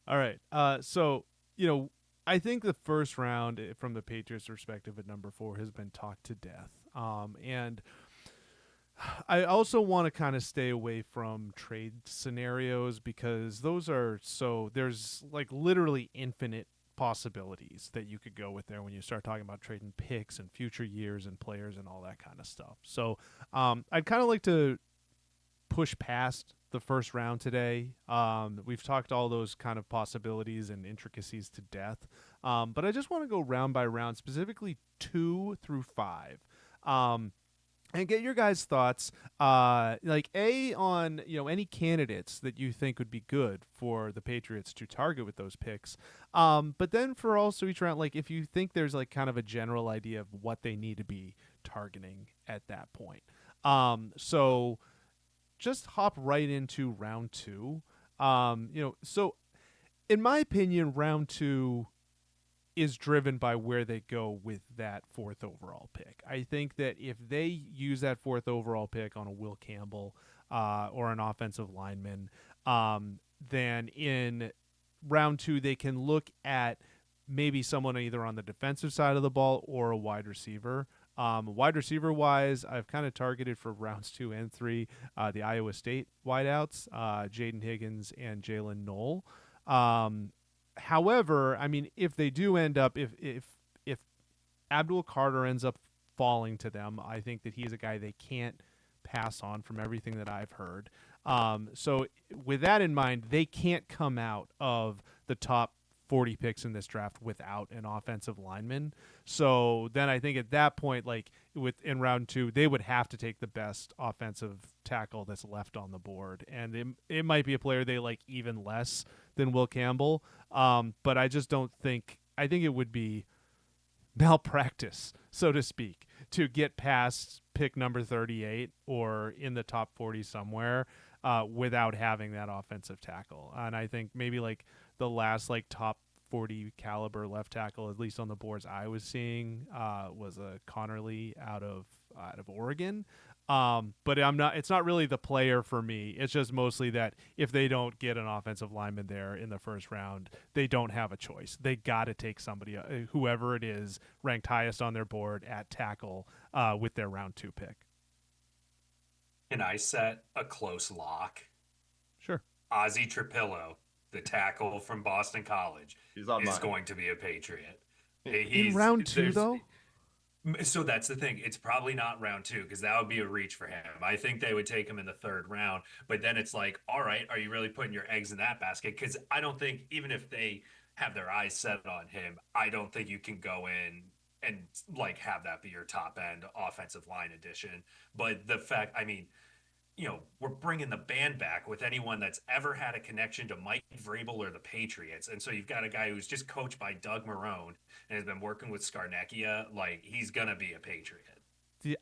All right. I think the first round from the Patriots' perspective at number 4 has been talked to death. And I also want to kind of stay away from trade scenarios because there's like literally infinite possibilities that you could go with there when you start talking about trading picks and future years and players and all that kind of stuff. So I'd kind of like to push past the first round today. We've talked all those kind of possibilities and intricacies to death, but I just want to go round by round, specifically 2 through 5. And get your guys' thoughts, like on any candidates that you think would be good for the Patriots to target with those picks. But then for also each round, like if you think there's like kind of a general idea of what they need to be targeting at that point. So just hop right into round two. So in my opinion, round two is driven by where they go with that fourth overall pick. I think that if they use that fourth overall pick on a Will Campbell or an offensive lineman, then in round two they can look at maybe someone either on the defensive side of the ball or a wide receiver. Wide receiver wise, I've kind of targeted for rounds 2 and 3 the Iowa State wideouts, Jaden Higgins and Jalen Knoll. Um, However, I mean, if they do end up, if Abdul Carter ends up falling to them, I think that he's a guy they can't pass on from everything that I've heard. So with that in mind, they can't come out of the top 40 picks in this draft without an offensive lineman. So then I think at that point, like in round two, they would have to take the best offensive tackle that's left on the board, and it might be a player they like even less than Will Campbell. But I just don't think I think it would be malpractice, so to speak, to get past pick number 38 or in the top 40 somewhere without having that offensive tackle. And I think maybe like the last like top 40 caliber left tackle, at least on the boards I was seeing, was a Connerly out of Oregon. But I'm not. It's not really the player for me. It's just mostly that if they don't get an offensive lineman there in the first round, they don't have a choice. They got to take somebody, whoever it is, ranked highest on their board at tackle with their round 2 pick. Can I set a close lock? Sure. Ozzy Trapillo, the tackle from Boston College, He's on is mine. going to be a Patriot. In He's round 2, there's though. so that's the thing. It's probably not round two because that would be a reach for him. I think they would take him in the third round, but then it's like, all right, are you really putting your eggs in that basket? Because I don't think even if they have their eyes set on him, I don't think you can go in and like have that be your top end offensive line addition. But the fact, I mean, we're bringing the band back with anyone that's ever had a connection to Mike Vrabel or the Patriots. And so you've got a guy who's just coached by Doug Marrone and has been working with Scarnecchia. Like, he's going to be a Patriot.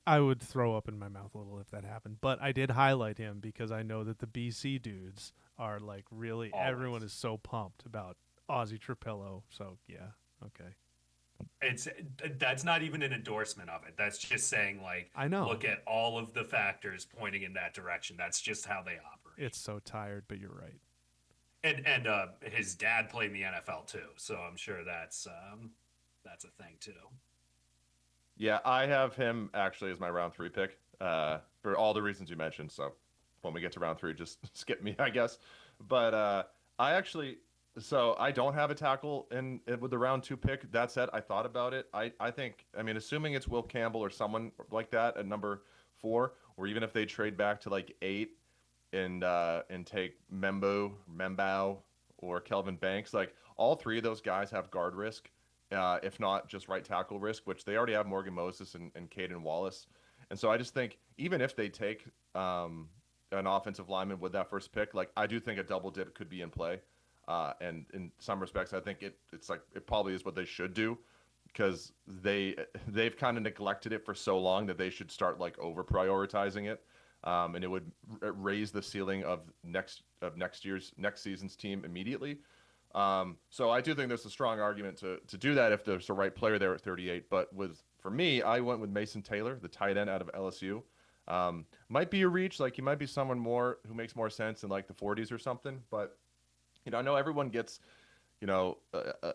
I would throw up in my mouth a little if that happened, but I did highlight him because I know that the BC dudes are like really everyone Always. is so pumped about Ozzy Trapillo. So yeah, okay, It's that's not even an endorsement of it. That's just saying like I know look at all of the factors pointing in that direction. That's just how they operate. it's so tired, but you're right. And his dad played in the NFL too, so I'm sure that's a thing too. Yeah, I have him actually as my round three pick, for all the reasons you mentioned. So when we get to round three, just skip me, I guess. But I actually, so I don't have a tackle with the round two pick. That said, I thought about it. I think, I mean, assuming it's Will Campbell or someone like that at number 4, or even if they trade back to like 8 and take Membao, or Kelvin Banks, like all three of those guys have guard risk, if not just right tackle risk, which they already have Morgan Moses and Caden Wallace. And so I just think even if they take an offensive lineman with that first pick, like I do think a double dip could be in play. And in some respects, I think it's like it probably is what they should do because they've kind of neglected it for so long that they should start like over prioritizing it. And it would raise the ceiling of next season's team immediately. So I do think there's a strong argument to do that if there's the right player there at 38. But for me, I went with Mason Taylor, the tight end out of LSU. Might be a reach, like he might be someone more who makes more sense in like the 40s or something. But I know everyone gets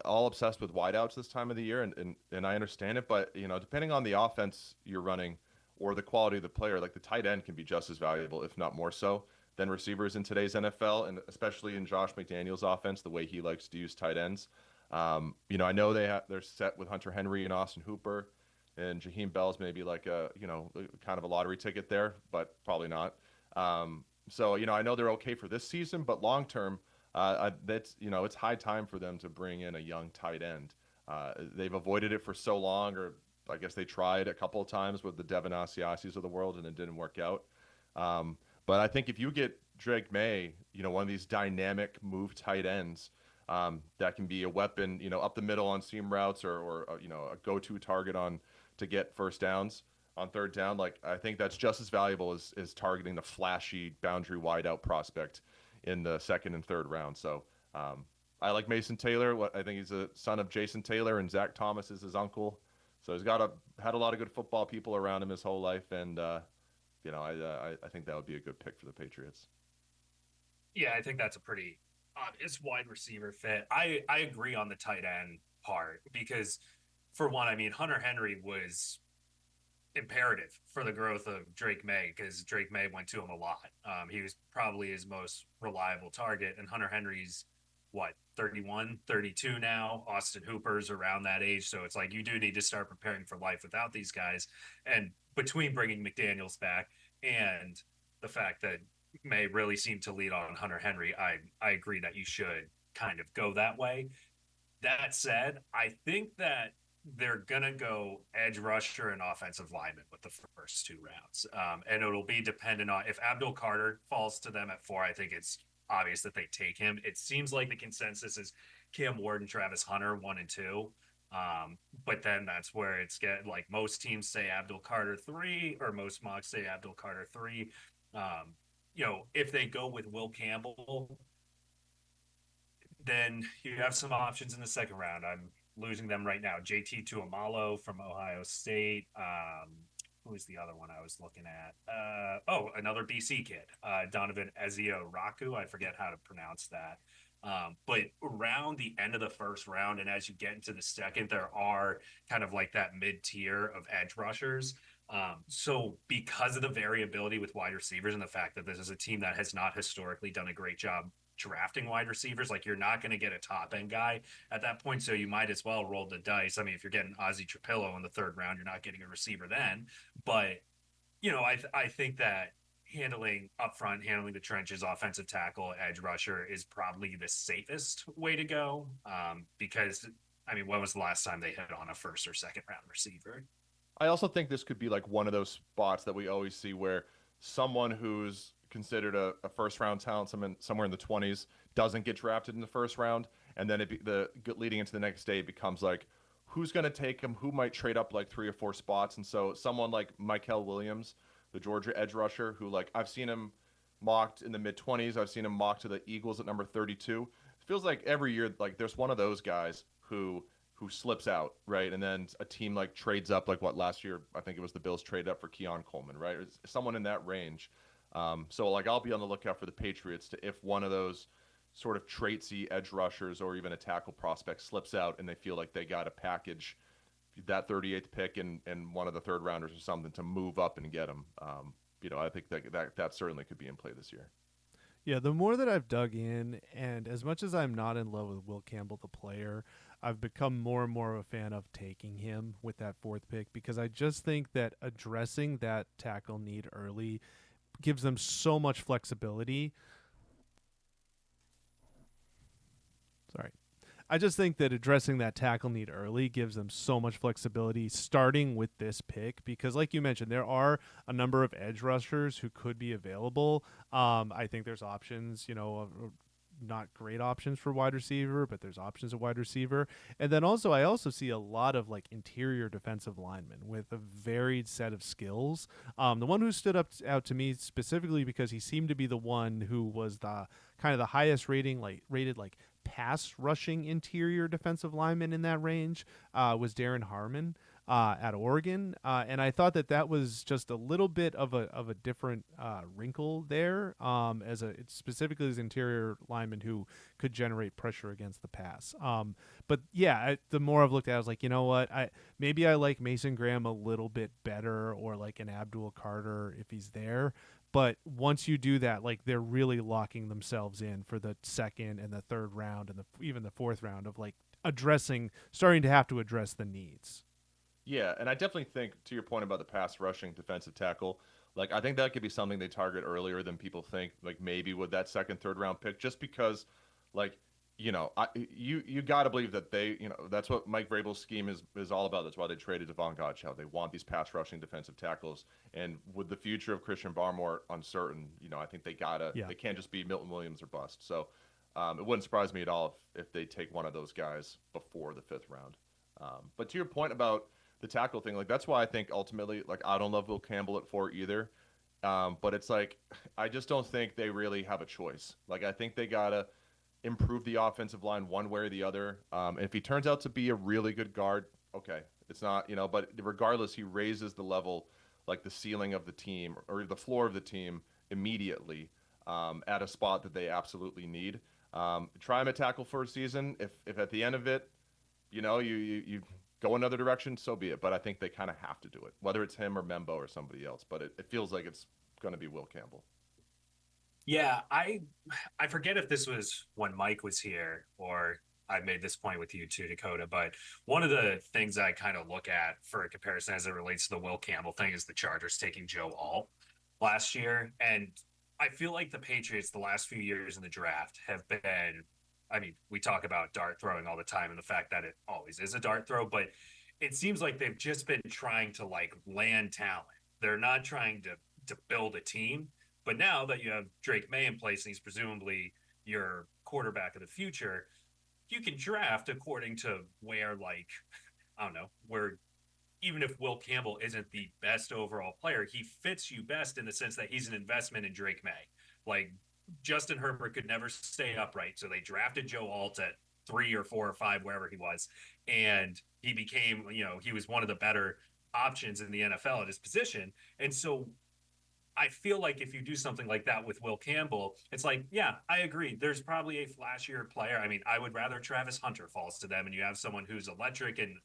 all obsessed with wideouts this time of the year, and I understand it, but depending on the offense you're running or the quality of the player, like the tight end can be just as valuable, if not more so, than receivers in today's NFL, and especially in Josh McDaniels' offense, the way he likes to use tight ends. I know they're set with Hunter Henry and Austin Hooper, and Jaheim Bell's maybe like a kind of a lottery ticket there, but probably not. So I know they're okay for this season, but long term, that's it's high time for them to bring in a young tight end. They've avoided it for so long, or I guess they tried a couple of times with the Devin Asiasis of the world, and it didn't work out. Um, but I think if you get Drake May, one of these dynamic move tight ends, that can be a weapon, up the middle on seam routes, or a go-to target on to get first downs on third down. Like I think that's just as valuable as targeting the flashy boundary wideout prospect in the second and third round. So I like Mason Taylor. I think he's a son of Jason Taylor, and Zach Thomas is his uncle. So he's had a lot of good football people around him his whole life, and I think that would be a good pick for the Patriots. Yeah, I think that's a pretty obvious wide receiver fit. I agree on the tight end part because, for one, I mean Hunter Henry was imperative for the growth of Drake May because Drake May went to him a lot. He was probably his most reliable target, and Hunter Henry's what 31, 32 now. Austin Hooper's around that age, so it's like you do need to start preparing for life without these guys. And between bringing McDaniels back and the fact that May really seemed to lead on Hunter Henry, I agree that you should kind of go that way. That said, I think that they're gonna go edge rusher and offensive lineman with the first two rounds, and it'll be dependent on if Abdul Carter falls to them at 4. I think it's obvious that they take him. It seems like the consensus is Cam Ward and Travis Hunter 1 and 2, but then that's where it's get like most teams say Abdul Carter 3, or most mocks say Abdul Carter 3. If they go with Will Campbell, then you have some options in the second round. I'm losing them right now. JT Tuamalo from Ohio State. Who is the other one I was looking at? Another BC kid, Donovan Ezio Raku. I forget how to pronounce that. But around the end of the first round, and as you get into the second, there are kind of like that mid tier of edge rushers. So because of the variability with wide receivers and the fact that this is a team that has not historically done a great job drafting wide receivers, like you're not going to get a top end guy at that point. So you might as well roll the dice. I mean, if you're getting Ozzie Trapillo in the third round, you're not getting a receiver then. But, I think that handling upfront, handling the trenches, offensive tackle, edge rusher is probably the safest way to go. Because, I mean, when was the last time they hit on a first or second round receiver? I also think this could be like one of those spots that we always see where someone who's considered a first round talent, somewhere in the 20s, doesn't get drafted in the first round, and then leading into the next day it becomes like, who's going to take him? Who might trade up like 3 or 4 spots? And so someone like Michael Williams, the Georgia edge rusher, who like I've seen him mocked in the mid 20s, I've seen him mocked to the Eagles at number 32. It feels like every year like there's one of those guys who slips out, right? And then a team like trades up, like what last year, I think it was the Bills traded up for Keon Coleman, right? It's someone in that range. So like I'll be on the lookout for the Patriots to if one of those sort of traitsy edge rushers or even a tackle prospect slips out and they feel like they got to package that 38th pick and one of the third rounders or something to move up and get them. I think that certainly could be in play this year. Yeah, the more that I've dug in, and as much as I'm not in love with Will Campbell, the player, I've become more and more of a fan of taking him with that fourth pick because I just think that addressing that tackle need early gives them so much flexibility. Sorry. I just think that addressing that tackle need early gives them so much flexibility starting with this pick because, like you mentioned, there are a number of edge rushers who could be available. I think there's options, not great options for wide receiver, but there's options at wide receiver. And then also, I also see a lot of like interior defensive linemen with a varied set of skills. The one who stood out to me specifically because he seemed to be the one who was the kind of the highest rated pass rushing interior defensive lineman in that range was Darren Harmon. at Oregon, and I thought that was just a little bit of a different wrinkle there, as specifically as interior lineman who could generate pressure against the pass. But yeah, the more I've looked at it, I was like, you know what, maybe I like Mason Graham a little bit better, or like an Abdul Carter if he's there. But once you do that, like, they're really locking themselves in for the second and the third round and even the fourth round of like starting to have to address the needs. Yeah, and I definitely think, to your point about the pass rushing defensive tackle, like I think that could be something they target earlier than people think, like maybe with that second, third round pick, just because, like, you got to believe that that's what Mike Vrabel's scheme is all about. That's why they traded Devon Godchaux. They want these pass rushing defensive tackles, and with the future of Christian Barmore uncertain, I think they can't just be Milton Williams or bust. So it wouldn't surprise me at all if they take one of those guys before the fifth round. But to your point about the tackle thing, like that's why I think ultimately, like I don't love Will Campbell at 4 either. But it's like I just don't think they really have a choice. Like I think they gotta improve the offensive line one way or the other. If he turns out to be a really good guard, okay, it's not, but regardless, he raises the level, like the ceiling of the team or the floor of the team immediately, at a spot that they absolutely need. Try him at tackle for a season. If at the end of it, you go another direction, so be it. But I think they kind of have to do it, whether it's him or Membo or somebody else. But it feels like it's going to be Will Campbell. Yeah, I forget if this was when Mike was here or I made this point with you too, Dakota. But one of the things I kind of look at for a comparison as it relates to the Will Campbell thing is the Chargers taking Joe Alt last year. And I feel like the Patriots the last few years in the draft have been, I mean, we talk about dart throwing all the time and the fact that it always is a dart throw, but it seems like they've just been trying to like land talent. They're not trying to build a team. But now that you have Drake May in place and he's presumably your quarterback of the future, you can draft according to where, like, I don't know, where even if Will Campbell isn't the best overall player, he fits you best in the sense that he's an investment in Drake May. Like, Justin Herbert could never stay upright. So they drafted Joe Alt at 3 or 4 or 5, wherever he was. And he became, he was one of the better options in the NFL at his position. And so I feel like if you do something like that with Will Campbell, it's like, yeah, I agree. There's probably a flashier player. I mean, I would rather Travis Hunter falls to them and you have someone who's electric and,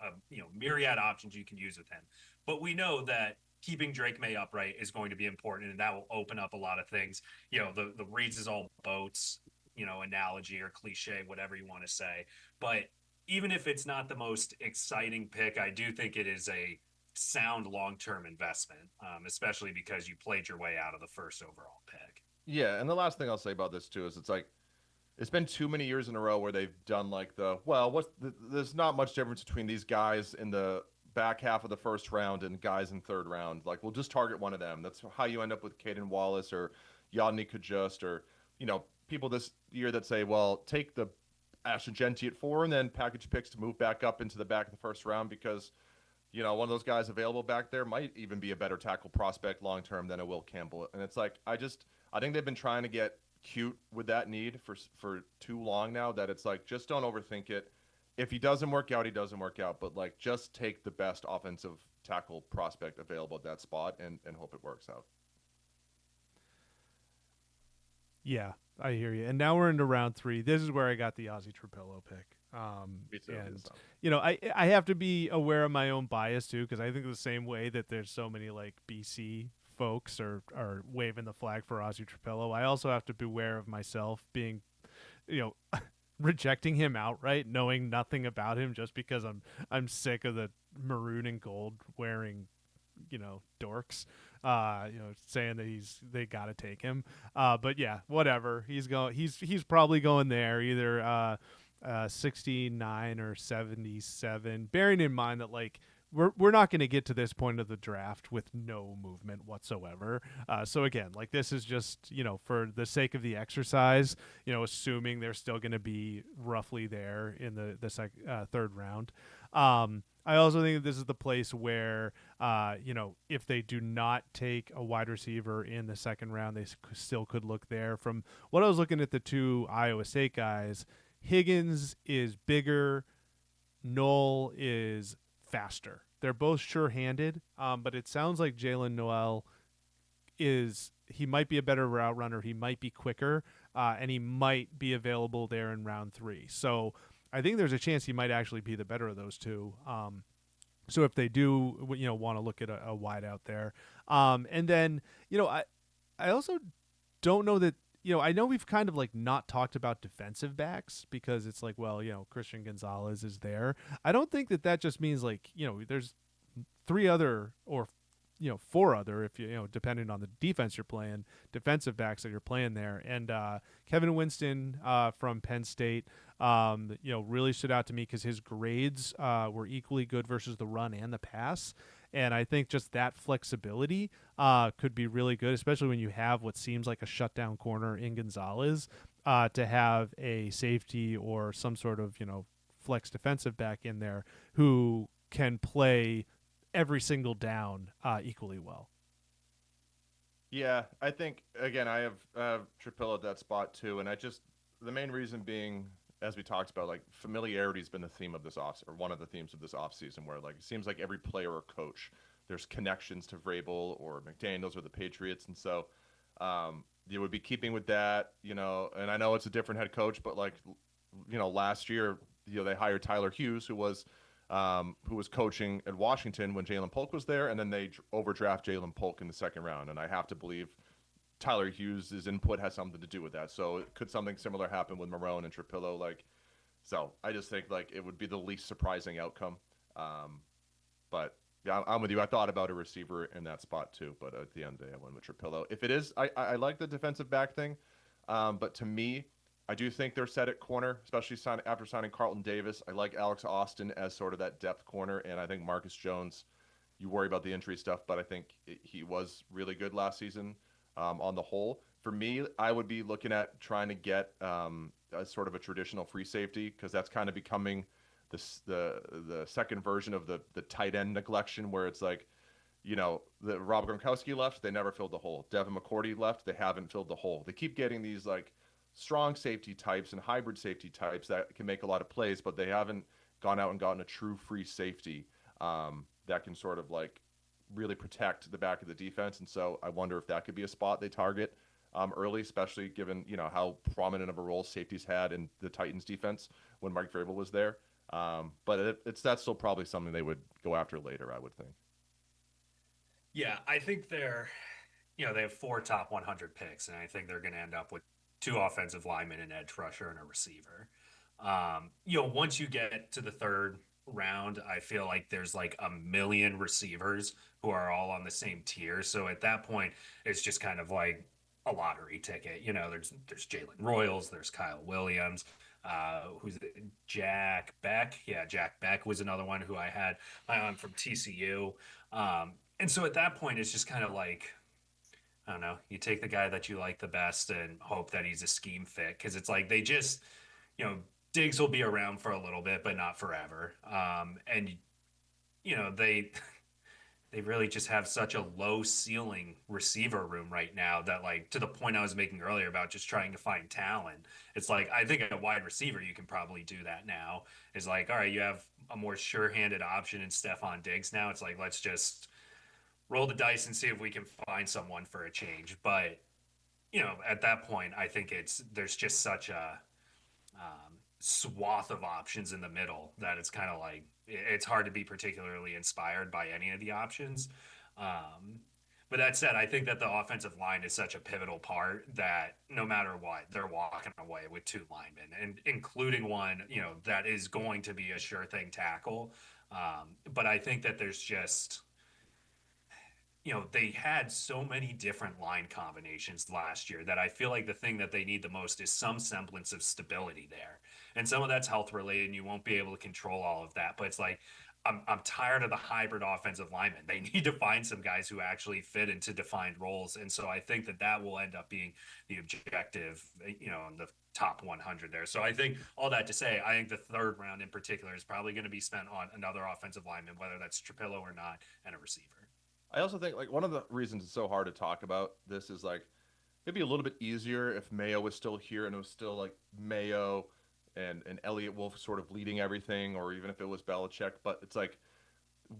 myriad options you can use with him. But we know that keeping Drake May upright is going to be important and that will open up a lot of things. The Reeds is all boats, analogy or cliche, whatever you want to say. But even if it's not the most exciting pick, I do think it is a sound long-term investment, especially because you played your way out of the first overall pick. Yeah, and the last thing I'll say about this too is it's like it's been too many years in a row where they've done like there's not much difference between these guys in the back half of the first round and guys in third round. Like we'll just target one of them. That's how you end up with Caden Wallace or Yadni Kajust or people this year that say, well, take the Ashton Genty at 4 and then package picks to move back up into the back of the first round because one of those guys available back there might even be a better tackle prospect long term than a Will Campbell. And it's like I think they've been trying to get cute with that need for too long now that it's like just don't overthink it. If he doesn't work out, he doesn't work out. But like just take the best offensive tackle prospect available at that spot and hope it works out. Yeah, I hear you. And now we're into round 3. This is where I got the Ozzy Trapello pick. Me too, and I have to be aware of my own bias too, because I think the same way that there's so many like BC folks are waving the flag for Ozzy Trapello, I also have to beware of myself being, rejecting him outright, knowing nothing about him just because I'm sick of the maroon and gold wearing, dorks, saying that they got to take him. But yeah, whatever. He's probably going there either 69 or 77, bearing in mind that like we're not going to get to this point of the draft with no movement whatsoever. So again, like this is just, for the sake of the exercise, assuming they're still going to be roughly there in the third round. I also think that this is the place where, if they do not take a wide receiver in the second round, they still could look there. From what I was looking at the 2 Iowa State guys, Higgins is bigger, Knoll is faster. they're both sure-handed, but it sounds like Jalen Noel he might be a better route runner. He might be quicker, and he might be available there in round 3. So I think there's a chance he might actually be the better of those two. So if they do, want to look at a wide out there, and then I also don't know that I know we've kind of like not talked about defensive backs because it's like, well, Christian Gonzalez is there. I don't think that just means like there's 3 other or 4 other, if depending on the defense you're playing, defensive backs that you're playing there. And Kevin Winston from Penn State, really stood out to me because his grades were equally good versus the run and the pass. And I think just that flexibility could be really good, especially when you have what seems like a shutdown corner in Gonzalez, to have a safety or some sort of flex defensive back in there who can play every single down equally well. Yeah, I think again I have Trapillo at that spot too, and the main reason being, as we talked about, like familiarity has been the theme of this or one of the themes of this offseason, where like it seems like every player or coach there's connections to Vrabel or McDaniels or the Patriots, and so you would be keeping with that, and I know it's a different head coach, but like last year they hired Tyler Hughes who was coaching at Washington when Jalen Polk was there, and then they overdraft Jalen Polk in the second round. And I have to believe Tyler Hughes' input has something to do with that. So could something similar happen with Marone and Trapillo? So I just think like it would be the least surprising outcome. But yeah, I'm with you. I thought about a receiver in that spot too, but at the end of the day, I went with Trapillo. If it is, I like the defensive back thing, but to me, I do think they're set at corner, especially after signing Carlton Davis. I like Alex Austin as sort of that depth corner, and I think Marcus Jones, you worry about the injury stuff, but I think he was really good last season on the whole. For me, I would be looking at trying to get a sort of a traditional free safety, because that's kind of becoming the second version of the tight end neglection, where it's like, the Rob Gronkowski left, they never filled the hole. Devin McCourty left, they haven't filled the hole. They keep getting these like strong safety types and hybrid safety types that can make a lot of plays, but they haven't gone out and gotten a true free safety that can sort of like really protect the back of the defense. And so I wonder if that could be a spot they target early, especially given how prominent of a role safeties had in the Titans defense when Mike Vrabel was there. But that's still probably something they would go after later, I would think. Yeah, I think they have 4 top 100 picks, and I think they're going to end up with 2 offensive linemen, an edge rusher, and a receiver. Once you get to the third round, I feel like there's like a million receivers who are all on the same tier. So at that point, it's just kind of like a lottery ticket. There's Jalen Royals, there's Kyle Williams, who's Jack Beck. Yeah, Jack Beck was another one who I had on from TCU. And so at that point, it's just kind of like, I don't know, you take the guy that you like the best and hope that he's a scheme fit, because it's like they just, Diggs will be around for a little bit, but not forever. And they really just have such a low ceiling receiver room right now that, like, to the point I was making earlier about just trying to find talent, it's like I think a wide receiver you can probably do that now. Is like, all right, you have a more sure-handed option in Stephon Diggs now. It's like, let's just roll the dice and see if we can find someone for a change. But at that point, I think there's just such a swath of options in the middle that it's kind of like it's hard to be particularly inspired by any of the options. But that said, I think that the offensive line is such a pivotal part that no matter what, they're walking away with 2 linemen, and including one, that is going to be a sure thing tackle. But I think that there's just they had so many different line combinations last year that I feel like the thing that they need the most is some semblance of stability there. And some of that's health related, and you won't be able to control all of that. But it's like, I'm tired of the hybrid offensive linemen. They need to find some guys who actually fit into defined roles. And so I think that will end up being the objective, in the top 100 there. So I think all that to say, I think the third round in particular is probably going to be spent on another offensive lineman, whether that's Trapillo or not, and a receiver. I also think like one of the reasons it's so hard to talk about this is like it'd be a little bit easier if Mayo was still here and it was still like Mayo and Elliott Wolf sort of leading everything, or even if it was Belichick. But it's like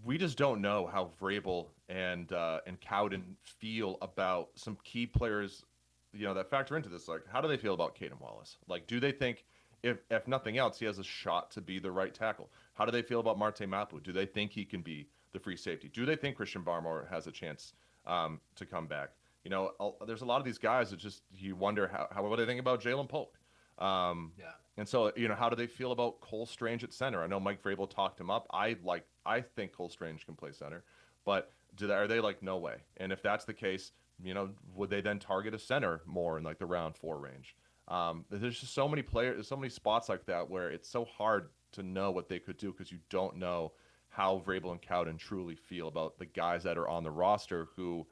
we just don't know how Vrabel and Cowden feel about some key players, that factor into this. Like, how do they feel about Caden Wallace? Like, do they think if nothing else, he has a shot to be the right tackle? How do they feel about Marte Mapu? Do they think he can be the free safety? Do they think Christian Barmore has a chance to come back? There's a lot of these guys that just you wonder what do they think about Jalen Polk. Yeah. And so, how do they feel about Cole Strange at center? I know Mike Vrabel talked him up. I think Cole Strange can play center, but are they like no way? And if that's the case, would they then target a center more in like the round 4 range? There's just so many players, so many spots like that where it's so hard to know what they could do because you don't know how Vrabel and Cowden truly feel about the guys that are on the roster who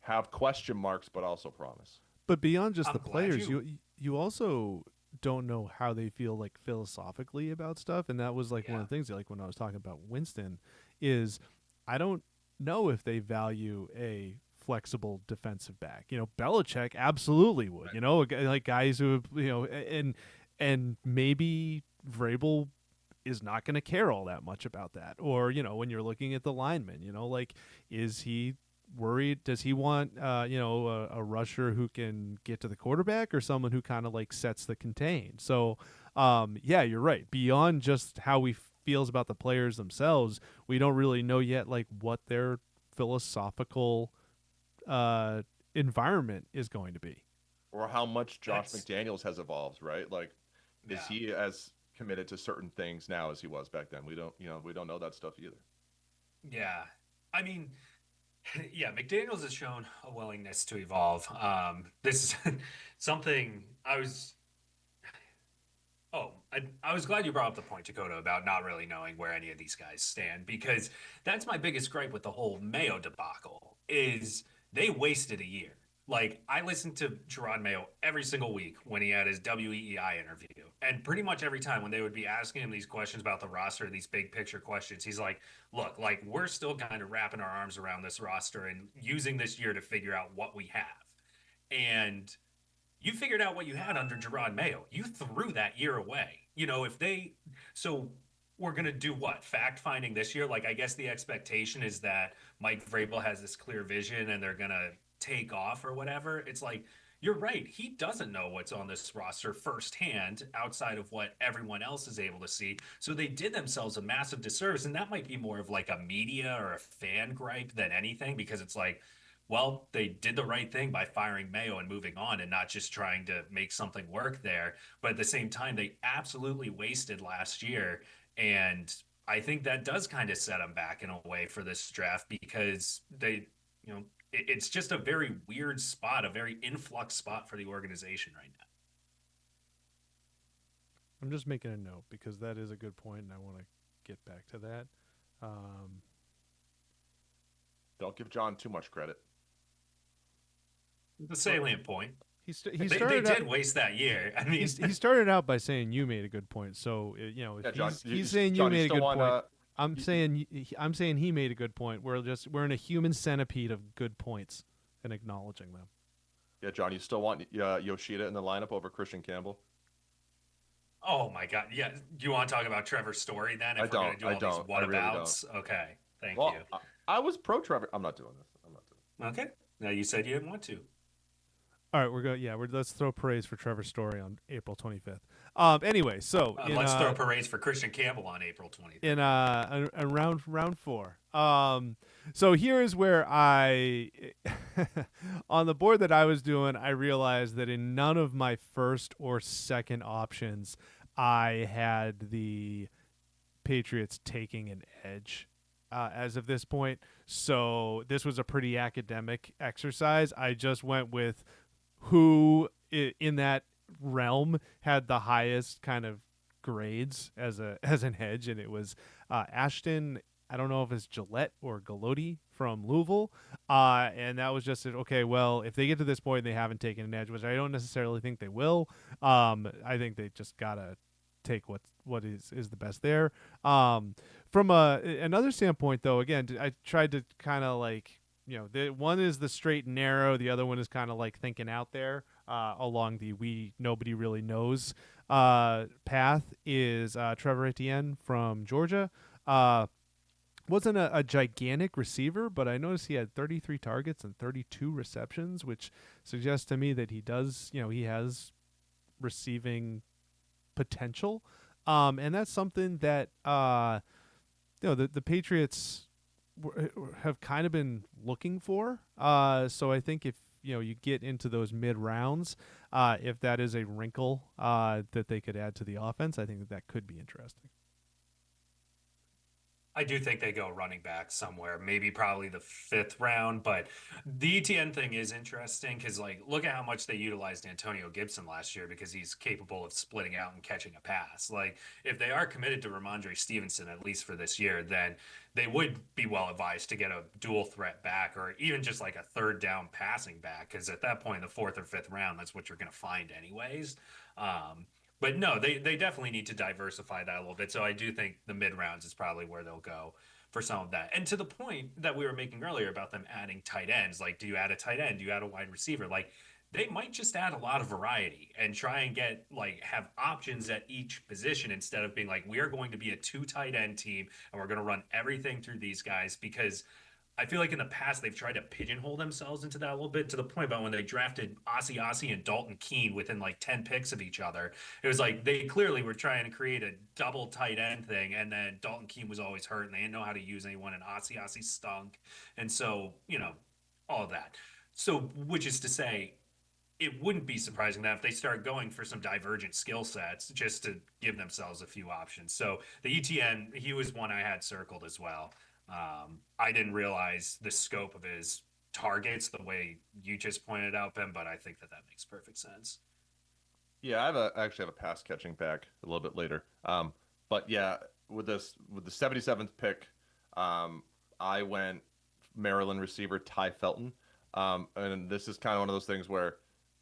have question marks but also promise. But beyond just I'm the glad players, you also don't know how they feel like philosophically about stuff, and that was like one Yeah. of the things like when I was talking about Winston is I don't know if they value a flexible defensive back. Belichick absolutely would. Like guys who and maybe Vrabel is not going to care all that much about that. Or when you're looking at the linemen, like is he worried? Does he want a rusher who can get to the quarterback or someone who kind of like sets the contain? So yeah, you're right. Beyond just how he feels about the players themselves, we don't really know yet like what their philosophical environment is going to be. Or how much Josh That's McDaniels has evolved, right? Like, is yeah. he as committed to certain things now as he was back then? We don't know that stuff either. Yeah. I mean, yeah, McDaniels has shown a willingness to evolve. This is something I was. Oh, I was glad you brought up the point, Dakota, about not really knowing where any of these guys stand because that's my biggest gripe with the whole Mayo debacle is they wasted a year. Like I listened to Gerard Mayo every single week when he had his WEEI interview, and pretty much every time when they would be asking him these questions about the roster, these big picture questions, he's like, "Look, like we're still kind of wrapping our arms around this roster and using this year to figure out what we have." And you figured out what you had under Gerard Mayo. You threw that year away. If they so we're gonna do what? Fact finding this year? Like I guess the expectation is that Mike Vrabel has this clear vision and they're gonna take off or whatever. It's like you're right. He doesn't know what's on this roster firsthand outside of what everyone else is able to see. So they did themselves a massive disservice. And that might be more of like a media or a fan gripe than anything because it's like, well, they did the right thing by firing Mayo and moving on and not just trying to make something work there. But at the same time, they absolutely wasted last year. And I think that does kind of set them back in a way for this draft because it's just a very weird spot, a very influx spot for the organization right now. I'm just making a note because that is a good point, and I want to get back to that. Don't give John too much credit. The salient point. He They started did waste that year. I mean, he started out by saying you made a good point. So if Yeah, John, he's saying John, you made a still good want, point, I'm saying he made a good point. We're in a human centipede of good points and acknowledging them. yeah, John, you still want Yoshida in the lineup over Christian Campbell? oh my God. Yeah. Do you want to talk about Trevor's story then? If I we're going don't. to do I all don't. these I really don't. whatabouts? Okay. Thank Well, you. I was pro Trevor. I'm not doing this. I'm not doing Okay. Now you said you didn't want to. All right, let's throw praise for Trevor's story on April 25th. Anyway, so Let's throw parades for Christian Campbell on April 20th. in round 4. So here is where I on the board that I was doing, I realized that in none of my first or second options, I had the Patriots taking an edge as of this point. So this was a pretty academic exercise. I just went with who in that realm had the highest kind of grades as an edge, and it was Ashton. I don't know if it's Gillette or Galoti from Louisville, and that was just okay. Well, if they get to this point and they haven't taken an edge, which I don't necessarily think they will, I think they just gotta take what is the best there. From another standpoint, though, again, I tried to kind of like the one is the straight and narrow, the other one is kind of like thinking out there along the nobody really knows path is Trevor Etienne from Georgia. wasn't a gigantic receiver, but I noticed he had 33 targets and 32 receptions, which suggests to me that he does, he has receiving potential. And that's something that the Patriots have kind of been looking for. So I think if you get into those mid rounds, if that is a wrinkle that they could add to the offense, I think that could be interesting. I do think they go running back somewhere, maybe probably the fifth round. But the ETN thing is interesting because, like, look at how much they utilized Antonio Gibson last year because he's capable of splitting out and catching a pass. Like, if they are committed to Ramondre Stevenson, at least for this year, then they would be well advised to get a dual threat back or even just like a third down passing back because at that point, in the fourth or fifth round, that's what you're going to find anyways. But no, they definitely need to diversify that a little bit. So I do think the mid rounds is probably where they'll go for some of that. And to the point that we were making earlier about them adding tight ends, like, do you add a tight end? Do you add a wide receiver? Like, they might just add a lot of variety and try and get like have options at each position instead of being like, we are going to be a two tight end team and we're going to run everything through these guys because I feel like in the past they've tried to pigeonhole themselves into that a little bit to the point about when they drafted Ossie and Dalton Keene within like 10 picks of each other. It was like they clearly were trying to create a double tight end thing, and then Dalton Keene was always hurt and they didn't know how to use anyone, and Ossie stunk. And so, all of that. So, which is to say, it wouldn't be surprising that if they start going for some divergent skill sets just to give themselves a few options. So the ETN, he was one I had circled as well. I didn't realize the scope of his targets the way you just pointed out, Ben, but I think that makes perfect sense. Yeah, I actually have a pass catching back a little bit later. But yeah, with the 77th pick, I went Maryland receiver Ty Felton. And this is kind of one of those things where,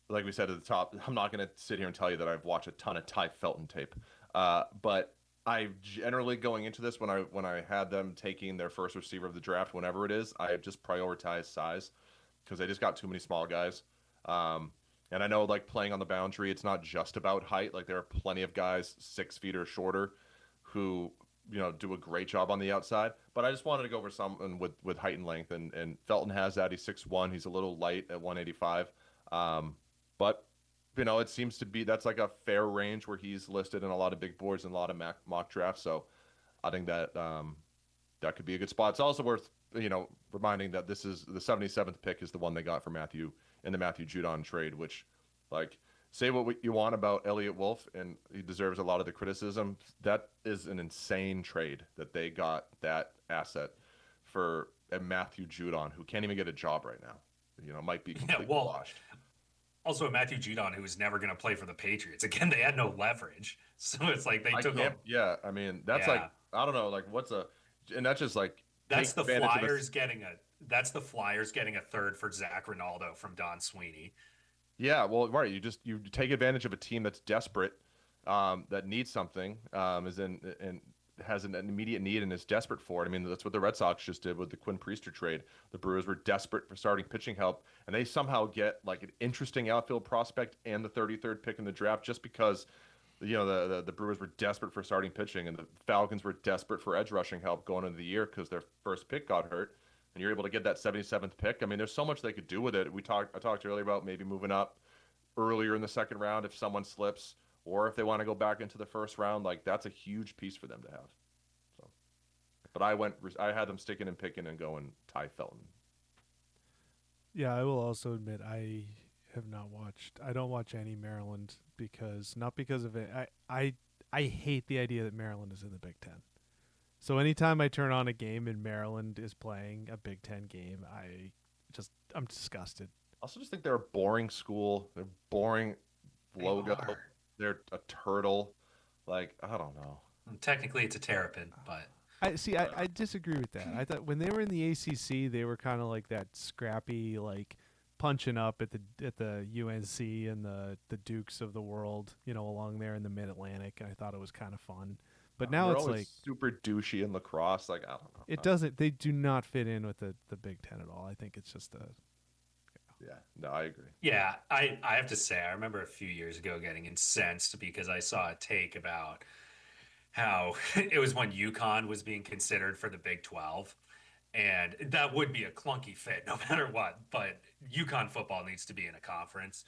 like we said at the top, I'm not going to sit here and tell you that I've watched a ton of Ty Felton tape. But I generally going into this when I had them taking their first receiver of the draft, whenever it is, I just prioritize size because they just got too many small guys. Um, and I know like playing on the boundary, it's not just about height. Like there are plenty of guys 6 feet or shorter who do a great job on the outside. But I just wanted to go over someone with height and length, and Felton has that. He's 6'1". He's a little light at 185. But it seems to be that's like a fair range where he's listed in a lot of big boards and a lot of mock drafts. So I think that that could be a good spot. It's also worth reminding that this is the 77th pick is the one they got for Matthew in the Matthew Judon trade, which, like, say what you want about Elliott Wolf, and he deserves a lot of the criticism. That is an insane trade that they got that asset for a Matthew Judon who can't even get a job right now. Might be completely washed. Also, Matthew Judon, who was never going to play for the Patriots. Again, they had no leverage, so it's like they took him. Yeah, I mean that's like I don't know, like and that's just like that's the Flyers getting a third for Zach Rinaldo from Don Sweeney. Yeah, well, right. You take advantage of a team that's desperate, that needs something, and has an immediate need and is desperate for it. I mean, that's what the Red Sox just did with the Quinn Priester trade. The Brewers were desperate for starting pitching help, and they somehow get like an interesting outfield prospect and the 33rd pick in the draft just because, the Brewers were desperate for starting pitching, and the Falcons were desperate for edge rushing help going into the year because their first pick got hurt. And you're able to get that 77th pick. I mean, there's so much they could do with it. I talked earlier about maybe moving up earlier in the second round if someone slips, or if they want to go back into the first round. Like that's a huge piece for them to have. So, but I had them sticking and picking and going Ty Felton. Yeah, I will also admit I have not watched. I don't watch any Maryland not because of it. I hate the idea that Maryland is in the Big Ten. So anytime I turn on a game and Maryland is playing a Big Ten game, I'm disgusted. I also just think they're a boring school. They're boring logo. They're a turtle. Like, I don't know. Technically, it's a terrapin, but I disagree with that. I thought when they were in the ACC, they were kind of like that scrappy, like punching up at the UNC and the Dukes of the world, along there in the Mid Atlantic. I thought it was kind of fun. But now it's like super douchey in lacrosse. Like, I don't know. It doesn't. They do not fit in with the Big Ten at all. I think it's just Yeah, no, I agree. Yeah, I have to say, I remember a few years ago getting incensed because I saw a take about how it was when UConn was being considered for the Big 12. And that would be a clunky fit no matter what. But UConn football needs to be in a conference.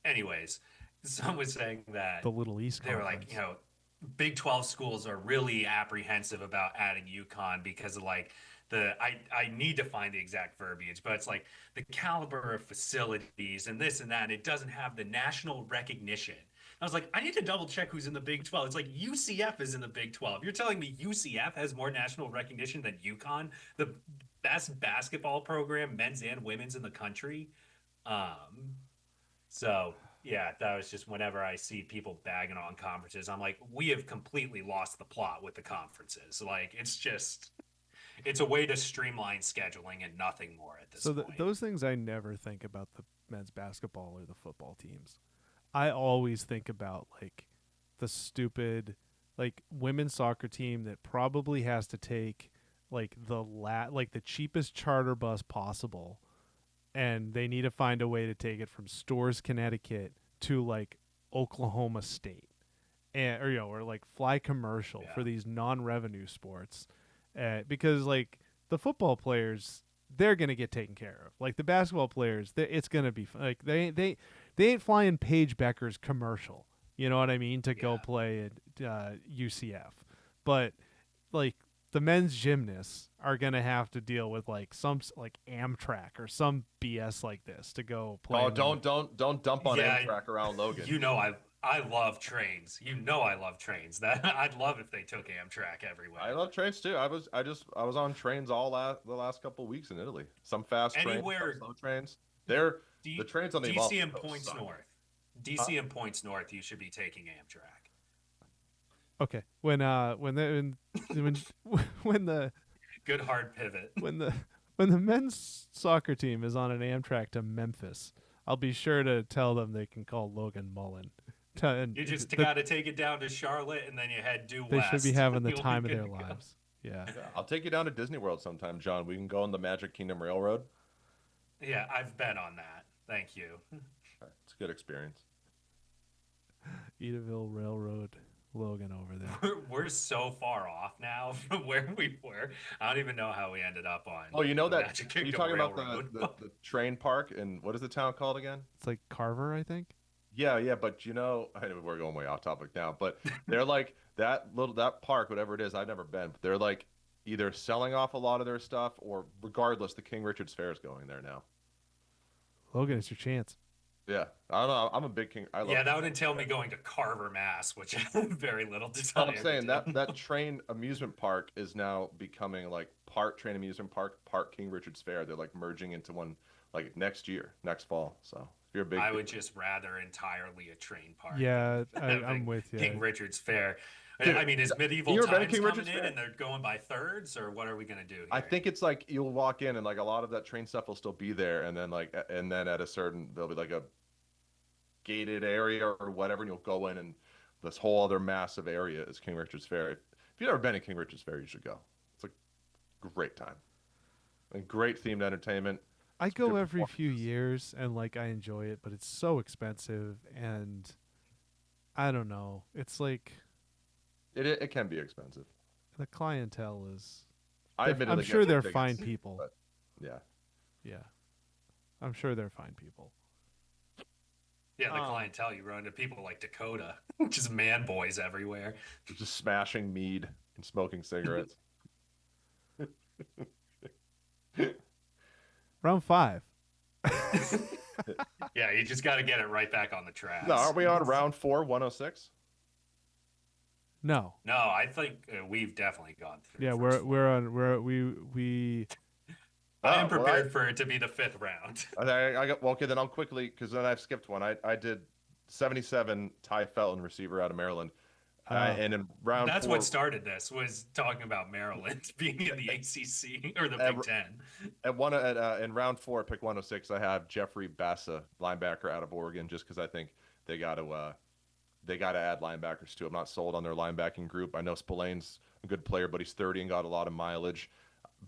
Anyways, someone was saying that The Little East they were like, Conference. Big 12 schools are really apprehensive about adding UConn because of like I need to find the exact verbiage, but it's like the caliber of facilities and this and that. And it doesn't have the national recognition. I was like, I need to double check who's in the Big 12. It's like UCF is in the Big 12. You're telling me UCF has more national recognition than UConn, the best basketball program, men's and women's in the country? Um, so yeah, that was just whenever I see people bagging on conferences, I'm like, we have completely lost the plot with the conferences. Like it's a way to streamline scheduling and nothing more at this So point. those things I never think about the men's basketball or the football teams. I always think about like the stupid like women's soccer team that probably has to take like like the cheapest charter bus possible, and they need to find a way to take it from Stores, Connecticut to like Oklahoma State, and or like fly commercial for Yeah. these non-revenue sports, because like the football players, they're gonna get taken care of. Like the basketball players, it's gonna be like they ain't flying Paige Becker's commercial. You know what I mean, to go Yeah. play at UCF, but like the men's gymnasts are gonna have to deal with like some like Amtrak or some BS like this to go play Oh, in the. don't dump on Yeah, Amtrak around Logan. I love trains. I love trains. That I'd love if they took Amtrak I everywhere. love trains too. I was on trains the last couple of weeks in Italy. Some fast trains, some Anywhere slow trains. They're the D, trains on the DC Amalfi and Coast points suck. north. Huh? DC and points north, you should be taking Amtrak. Okay, when when the Good hard pivot. when the when the men's soccer team is on an Amtrak to Memphis, I'll be sure to tell them they can call Logan Mullen. And You just that got to take it down to Charlotte and then you head due they should be west. having the You'll be time of good their to go. lives. Yeah. Yeah, I'll take you down to Disney World sometime, John. We can go on the Magic Kingdom Railroad. Yeah, I've been on that. Thank you. It's a good experience. Edaville Railroad, Logan over there. We're so far off now from where we were. I don't even know how we ended up on Oh, you know the that? Magic Are you Kingdom talking about Railroad. the train park and what is the town called again? It's like Carver, I think. Yeah, yeah, but I know we're going way off topic now, but they're like that park, whatever it is, I've never been, but they're like either selling off a lot of their stuff or regardless, the King Richard's Fair is going there now. Logan, it's your chance. Yeah, I don't know. I'm a big King. I love. Yeah, that would entail me going to Carver, Mass, which I have very little Well, I'm desire saying to that do. that train amusement park is now becoming like part train amusement park, part King Richard's Fair. They're like merging into one like next year, next fall. So if you're a big, I would just rather entirely a train park Yeah, than I'm having with King you. Richard's Fair. I dude, mean, is you medieval ever been to times King coming Richard's in Fair? and they're going by thirds, or what are we gonna do I here? think it's like you'll walk in and like a lot of that train stuff will still be there, and then and then at a certain there'll be like a gated area or whatever, and you'll go in and this whole other massive area is King Richard's Fair. If you've never been to King Richard's Fair, you should go. It's a great time and great themed entertainment. I Some go good every few performances. years and like I enjoy it, but it's so expensive and I don't know. It's like It can be expensive. the clientele is I I'm admittedly get sure some they're tickets, fine people. but yeah. Yeah. I'm sure they're fine people. Yeah, the Um clientele you run into people like Dakota, just man boys everywhere. Just smashing mead and smoking cigarettes. round 5. Yeah, you just got to get it right back on the No, tracks. are we on round 4, 106? No. No, I think we've definitely gone through Yeah, the first four. we're on we're we I am Oh, well, prepared for it to be the fifth round. I got well. Okay, then I'll quickly because then I've skipped one. I did 77 Ty Felton receiver out of Maryland, and in round That's four, what started this, was talking about Maryland being in the ACC or the at, Big Ten. in round 4, pick 106, I have Jeffrey Bassa, linebacker out of Oregon, just because I think they got to add linebackers too. I'm not sold on their linebacking group. I know Spillane's a good player, but he's 30 and got a lot of mileage.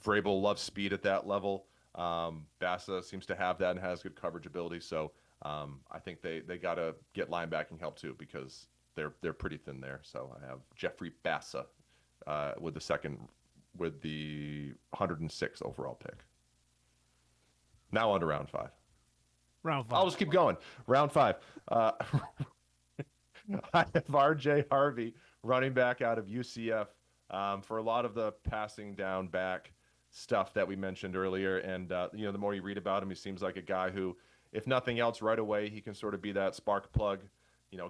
Vrabel loves speed at that level. Bassa seems to have that and has good coverage ability. So I think they got to get linebacking help too because they're pretty thin there. So I have Jeffrey Bassa with the 106 overall pick. Now on to round 5. Round I'll 5. just keep going. Round 5. I have R.J. Harvey, running back out of UCF, for a lot of the passing down back stuff that we mentioned earlier. And the more you read about him, he seems like a guy who, if nothing else, right away he can sort of be that spark plug.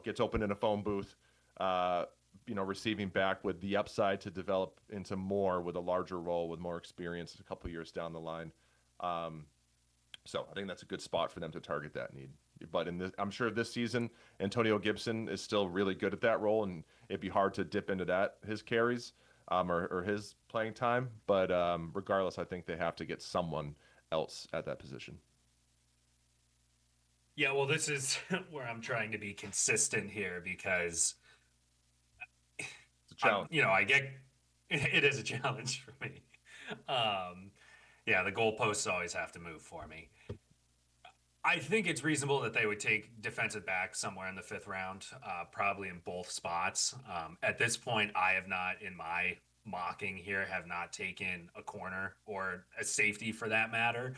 Gets open in a phone booth. Receiving back with the upside to develop into more with a larger role, with more experience a couple years down the line. So I think that's a good spot for them to target that need. But I'm sure this season, Antonio Gibson is still really good at that role, and it'd be hard to dip into his carries or his playing time. But regardless, I think they have to get someone else at that position. Yeah, well, this is where I'm trying to be consistent here because It's a challenge. I get it is a challenge for me. Yeah, the goalposts always have to move for me. I think it's reasonable that they would take defensive back somewhere in the 5th round, probably in both spots. At this point, I have not, in my mocking here, have not taken a corner or a safety for that matter.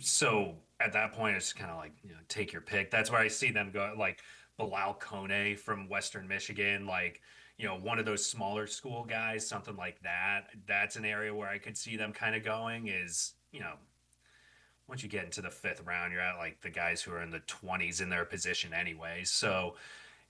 So at that point, it's kind of like, take your pick. That's where I see them go, like Bilal Kone from Western Michigan, like, one of those smaller school guys, something like that. That's an area where I could see them kind of going is, once you get into the 5th round, you're at like the guys who are in the 20s in their position anyway. So,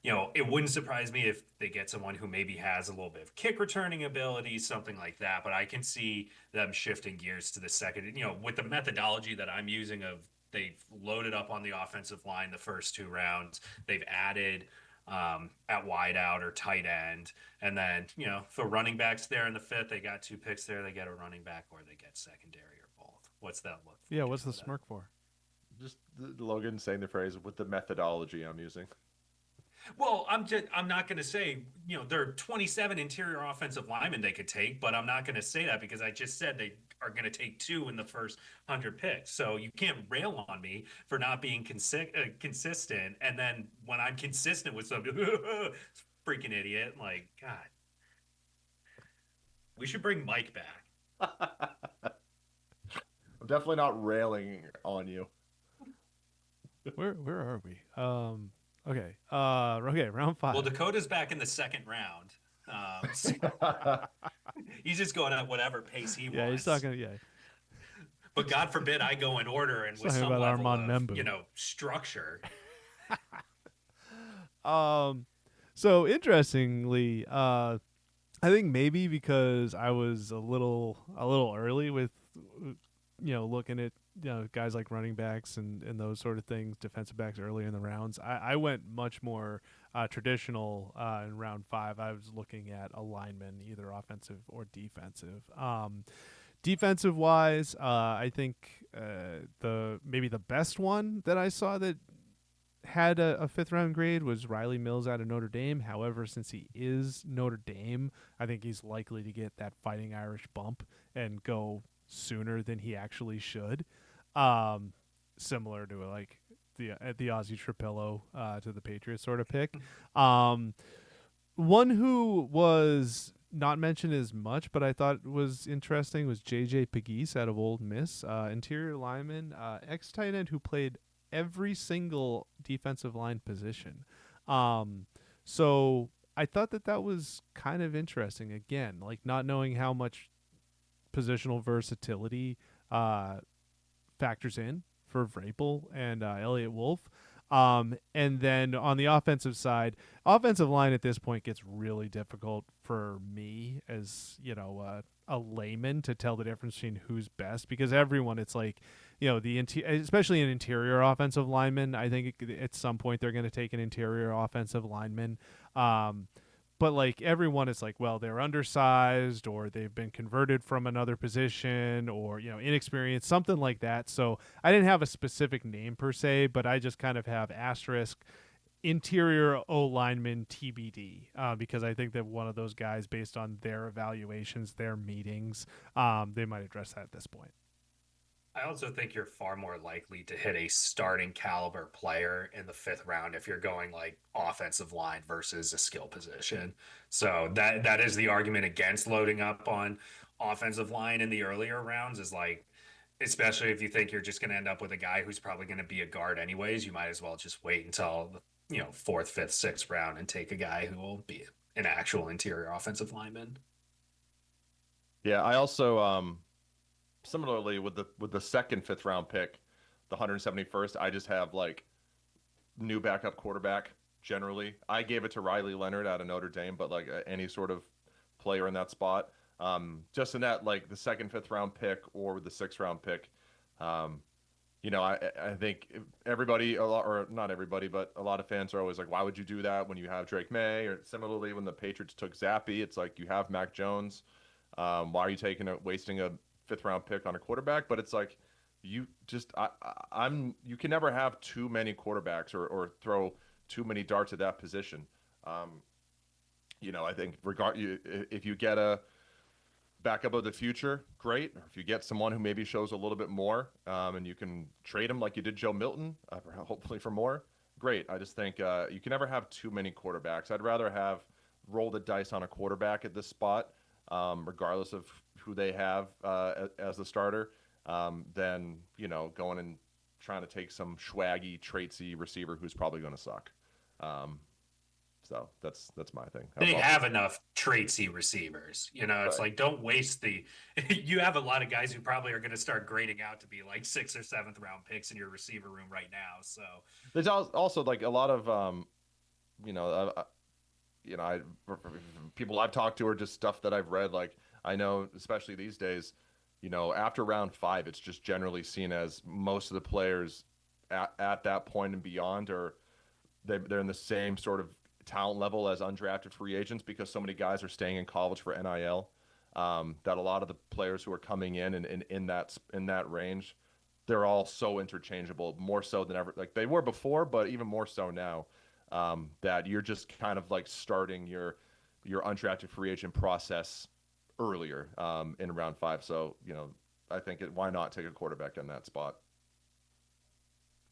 it wouldn't surprise me if they get someone who maybe has a little bit of kick returning ability, something like that. But I can see them shifting gears to the second, with the methodology that I'm using of they've loaded up on the offensive line the first 2 rounds. They've added at wideout or tight end. And then, for running backs there in the 5th, they got 2 picks there. They get a running back or they get secondary or both. What's that look for? Yeah, what's the smirk for? Just Logan saying the phrase with the methodology I'm using. Well, I'm not going to say, there are 27 interior offensive linemen they could take, but I'm not going to say that because I just said they are going to take 2 in the first 100 picks. So you can't rail on me for not being consistent. And then when I'm consistent with something, freaking idiot, like, God, we should bring Mike back. I'm definitely not railing on you. Where are we? Okay. Okay, round 5. Well, Dakota's back in the 2nd round. So he's just going at whatever pace he wants. Yeah, he's talking. Yeah. But God forbid I go in order and with Talking some about level Armand of, Membu. structure. So interestingly, I think maybe because I was a little early with, looking at guys like running backs and those sort of things, defensive backs earlier in the rounds. I went much more traditional in round 5. I was looking at a lineman, either offensive or defensive. Defensive wise, I think maybe the best one that I saw that had a 5th round grade was Riley Mills out of Notre Dame. However, since he is Notre Dame, I think he's likely to get that Fighting Irish bump and go sooner than he actually should. Similar to like the Ozzie Trapillo to the Patriots sort of pick. One who was not mentioned as much, but I thought was interesting was J.J. Pegues out of Ole Miss, interior lineman, ex-tight end who played every single defensive line position. So I thought that was kind of interesting. Again, like not knowing how much positional versatility factors in for Vrabel and Elliott Wolf. And then on the offensive side, offensive line at this point gets really difficult for me as, a layman to tell the difference between who's best, because everyone, it's like, especially an interior offensive lineman, I think at some point they're going to take an interior offensive lineman. But like everyone, it's like, well, they're undersized or they've been converted from another position or, inexperienced, something like that. So I didn't have a specific name per se, but I just kind of have asterisk interior O lineman TBD because I think that one of those guys, based on their evaluations, their meetings, they might address that at this point. I also think you're far more likely to hit a starting caliber player in the fifth round if you're going like offensive line versus a skill position. So that is the argument against loading up on offensive line in the earlier rounds is like, especially if you think you're just going to end up with a guy who's probably going to be a guard anyways, you might as well just wait until fourth, fifth, sixth round and take a guy who will be an actual interior offensive lineman. Yeah, I also similarly with the second fifth round pick, the 171st, I just have like new backup quarterback generally. I gave it to Riley Leonard out of Notre Dame, but like any sort of player in that spot. Just in that like the second, fifth round pick or the sixth round pick. Um, I think everybody, a lot, or not everybody, but a lot of fans are always like, why would you do that when you have Drake May? Or similarly, when the Patriots took Zappy, it's like you have Mac Jones. Why are you wasting a fifth round pick on a quarterback? But it's like you just you can never have too many quarterbacks or throw too many darts at that position. Um, I think if you get a backup of the future, great. Or if you get someone who maybe shows a little bit more, and you can trade him like you did Joe Milton, hopefully for more, great. I just think you can never have too many quarterbacks. I'd rather have roll the dice on a quarterback at this spot, regardless of who they have as the starter, than going and trying to take some swaggy, traitsy receiver who's probably going to suck. Um, so that's my thing. They have enough traitsy receivers. It's Right. like don't waste the. You have a lot of guys who probably are going to start grading out to be like sixth or seventh round picks in your receiver room right now. So There's also like a lot of you know, I people I've talked to or just stuff that I've read. Like I know, especially these days, after round five, it's just generally seen as most of the players at that point and beyond are they're in the same sort of talent level as undrafted free agents because so many guys are staying in college for NIL. That a lot of the players who are coming in that range, they're all so interchangeable, more so than ever. Like they were before, but even more so now. That you're just kind of like starting your undrafted free agent process earlier in round five. So I think why not take a quarterback in that spot?